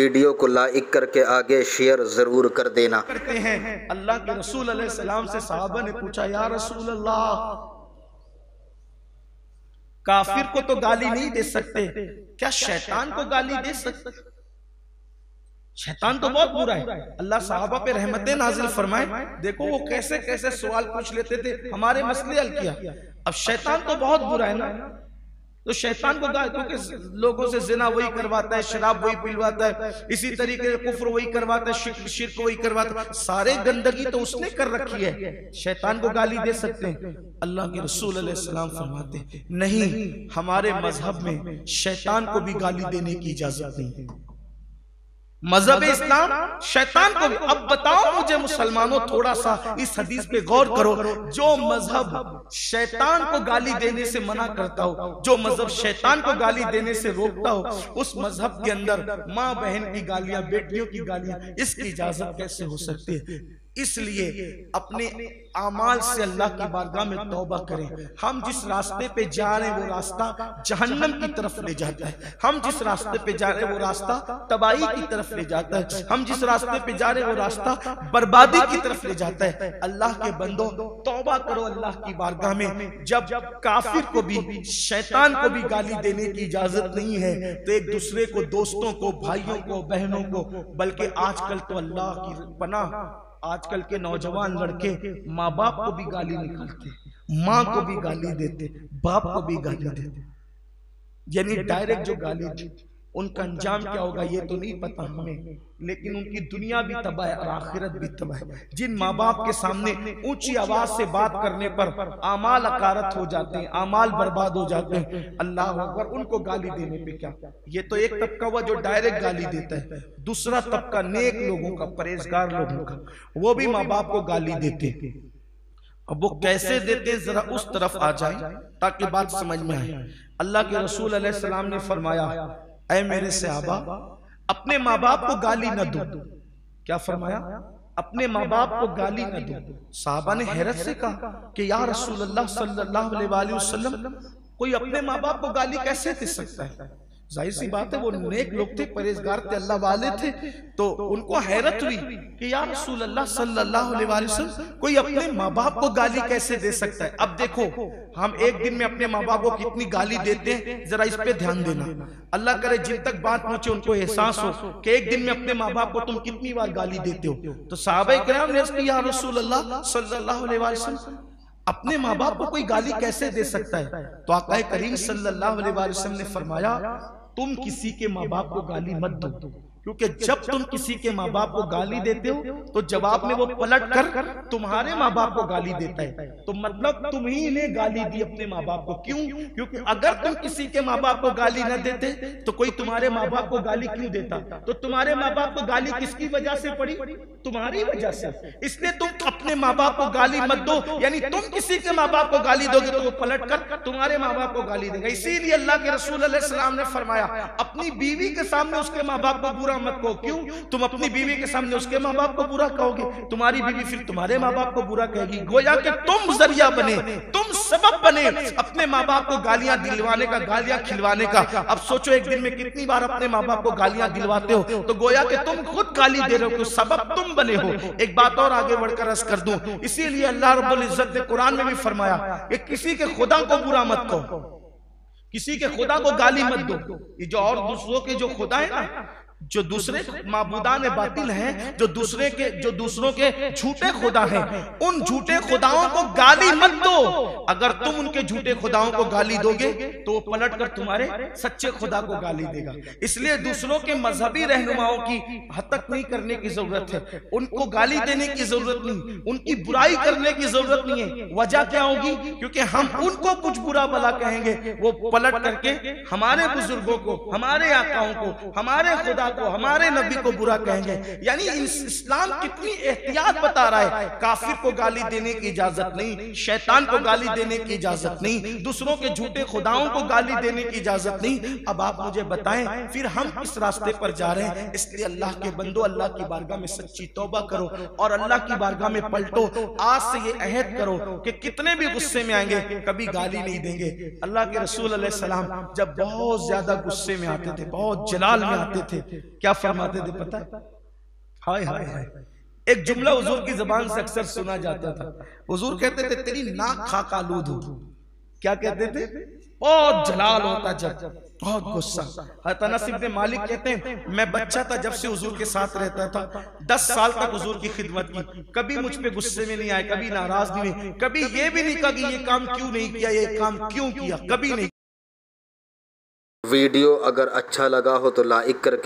Video को like करके आगे शेयर जरूर कर देना। करते हैं अल्लाह के रसूल अलैहिस्सलाम से सहाबा ने पूछा, या रसूल अल्लाह, काफिर को तो गाली नहीं दे सकते, क्या शैतान को गाली दे सकते? शैतान तो बहुत बुरा है। अल्लाह सहाबा पे रहमतें नाजिल फरमाए। देखो वो कैसे कैसे सवाल पूछ लेते थे, हमारे मसले हल किया। अब शैतान तो बहुत बुरा है ना, तो शैतान को गाली, क्योंकि लोगों से जिना वही करवाता है, शराब वही पिलवाता है, इसी तरीके से कुफ्र वही करवाता है, शिर्क वही करवाता है, सारे गंदगी तो उसने कर रखी है। शैतान को गाली दे सकते हैं? अल्लाह के रसूल अलैहिस्सलाम फरमाते नहीं, हमारे मजहब में शैतान को भी गाली देने की इजाजत नहीं है। मजहब इस्लाम शैतान को भी। अब बताओ मुझे मुसलमानों, थोड़ा सा इस हदीस पे गौर करो। जो मजहब शैतान को गाली देने से मना करता हो, जो मजहब शैतान को गाली देने से रोकता हो, उस मजहब के अंदर माँ बहन की गालियां, बेटियों की गालियां, इसकी इजाजत कैसे हो सकती है? इसलिए अपने आमाल से अल्लाह की बारगाह में तौबा करें। हम जिस रास्ते पे जा रहे हैं वो रास्ता जहन्नम की तरफ ले जाता है। हम जिस रास्ते पे जा रहे हैं वो रास्ता तबाही की तरफ ले जाता है। हम जिस रास्ते पे जा रहे हैं वो रास्ता बर्बादी की तरफ ले जाता है। अल्लाह के बंदो, तौबा करो अल्लाह की बारगाह में। जब काफिर को भी, शैतान को भी गाली देने की इजाजत नहीं है, तो एक दूसरे को, दोस्तों को, भाइयों को, बहनों को, बल्कि आजकल तो अल्लाह की पनाह, आजकल के नौजवान लड़के माँ बाप को भी गाली निकालते, माँ को भी गाली देते, बाप को भी गाली देते, यानी डायरेक्ट जो गाली दी। उनका अंजाम क्या होगा ये तो नहीं पता हमें, लेकिन उनकी दुनिया भी तबाह है और आखिरत भी तबाह है। जिन माँ बाप के सामने ऊंची आवाज से बात करने पर आमाल अकारत हो जाते हैं, आमाल बर्बाद हो जाते हैं, अल्लाह अकबर, उनको गाली देने पे क्या? ये तो एक तबका हुआ जो डायरेक्ट गाली देता है। दूसरा तबका नेक लोगों का, परहेजगार लोगों का, वो भी माँ बाप को गाली देते। अब वो कैसे देते, जरा उस तरफ आ जाए ताकि बात समझ में आए। अल्लाह के रसूल अलैहिस्सलाम ने फरमाया, ऐ मेरे सहाबा, अपने माँ बाप को गाली न दो। क्या फरमाया? अपने माँ बाप को गाली न दो। सहाबा ने हैरत से कहा कि या रसूल अल्लाह सल्लल्लाहु अलैहि वसल्लम, कोई अपने माँ बाप को गाली कैसे दे सकता है? जाहिर सी बात है वो नेक लोग थे, परहेजगार थे, अल्लाह वाले थे, तो उनको हैरत हुई कि या रसूल अल्लाह सल्लल्लाहु अलैहि वसल्लम, कोई अपने माँ बाप को गाली कैसे दे सकता है? अब देखो, हम एक दिन में अपने माँ बाप को कितनी गाली देते हैं, जरा इस पे ध्यान देना। अल्लाह करे जिन तक बात पहुंचे उनको एहसास हो कि एक दिन में अपने माँ बाप को तुम कितनी बार गाली देते हो। तो सहाबा किराम ने अर्ज़ किया, या रसूल अल्लाह सल्लल्लाहु अलैहि वसल्लम, अपने माँ बाप को कोई गाली कैसे दे सकता है? तो आका करीम सल्लल्लाहु अलैहि वसल्लम ने फरमाया, तुम किसी के माँ बाप को गाली मत दो, क्योंकि जब तुम किसी के माँ बाप को गाली देते हो तो जवाब में वो पलट कर तुम्हारे माँ बाप को गाली देता है। तो मतलब तुम ही ने गाली दी अपने माँ बाप को। क्यों? क्योंकि अगर तुम किसी के माँ बाप को गाली न देते तो कोई तुम्हारे माँ बाप को गाली क्यों देता? तो तुम्हारे माँ बाप को गाली किसकी वजह से पड़ी? तुम्हारी वजह से। इसलिए तुम अपने माँ बाप को गाली मत दो, यानी तुम किसी के माँ बाप को गाली दोगे तो वो पलट कर तुम्हारे माँ बाप को गाली देगा। इसीलिए अल्लाह के रसूल अलैहि सलाम ने फरमाया, अपनी बीवी के सामने उसके माँ बाप को बुरा मत कहो। क्यों? तुम अपनी बीवी के सामने उसके माँ बाप को बुरा कहोगे, तुम्हारी बीवी फिर तुम्हारे माँ बाप को बुरा कहेगी। गोया कि तुम जरिया बने, तुम सबब बने अपने माँ बाप को गालियां दिलवाने का, गालियां खिलवाने का। अब सोचो एक दिन में कितनी बार अपने माँ बाप को गालियां दिलवाते हो, तो गोया कि तुम खुद गाली दे रहे हो, सबब तुम बने हो। एक बात और आगे बढ़कर अर्ज कर दूं, इसीलिए अल्लाह रब्बुल इज्जत ने कुरान में भी फरमाया कि किसी के खुदा को बुरा मत कहो, किसी के खुदा को गाली मत दो। ये जो और दूसरों के जो खुदा है ना, जो दूसरे माबूदान बातिल हैं, जो दूसरों के झूठे खुदा हैं, उन झूठे खुदाओं को गाली मत दो। अगर तुम उनके झूठे खुदाओं को गाली दोगे तो वो पलट कर तुम्हारे सच्चे खुदा को गाली देगा। इसलिए दूसरों के मजहबी रहनुमाओं की हतक नहीं करने की जरूरत है, उनको गाली देने की जरूरत नहीं, उनकी बुराई करने की जरूरत नहीं है। वजह क्या होगी? क्योंकि हम उनको कुछ बुरा भला कहेंगे, वो पलट करके हमारे बुजुर्गों को, हमारे आकाओं को, हमारे खुदा को, हमारे नबी को बुरा कहेंगे। यानी इस्लाम कितनी एहतियात बता रहा है। काफिर को गाली देने की इजाजत नहीं, शैतान को गाली देने की इजाजत नहीं, दूसरों के झूठे खुदाओं को गाली देने की इजाजत नहीं। अब आप मुझे बताएं फिर हम किस रास्ते पर जा रहे हैं? इसलिए अल्लाह के बंदो, अल्लाह की बारगाह में सच्ची तौबा करो और अल्लाह की बारगाह में पलटो। आज से ये अहद करो कि कितने भी गुस्से में आएंगे कभी गाली नहीं देंगे। अल्लाह के रसूल अलैहि सलाम जब बहुत ज्यादा गुस्से में आते थे, बहुत जलाल में आते थे, क्या फरमाते थे पता है? हाय हाय हाय, एक जुमला हुजूर की जबान से अक्सर सुना जाता था। हुजूर कहते थे तेरी नाक खाक आलूद हो। क्या कहते थे? बहुत जलाल होता जब, बहुत गुस्सा। हज़रत अनस इब्न मालिक कहते हैं मैं बच्चा था जब से हुजूर के साथ रहता था, 10 साल तक हुजूर की खिदमत की, कभी मुझ पे गुस्से में नहीं आए, कभी नाराज नहीं हुए, कभी ये भी नहीं कहा कि ये काम क्यों नहीं किया, ये काम क्यों किया, कभी नहीं। वीडियो अगर अच्छा लगा हो तो लाइक करके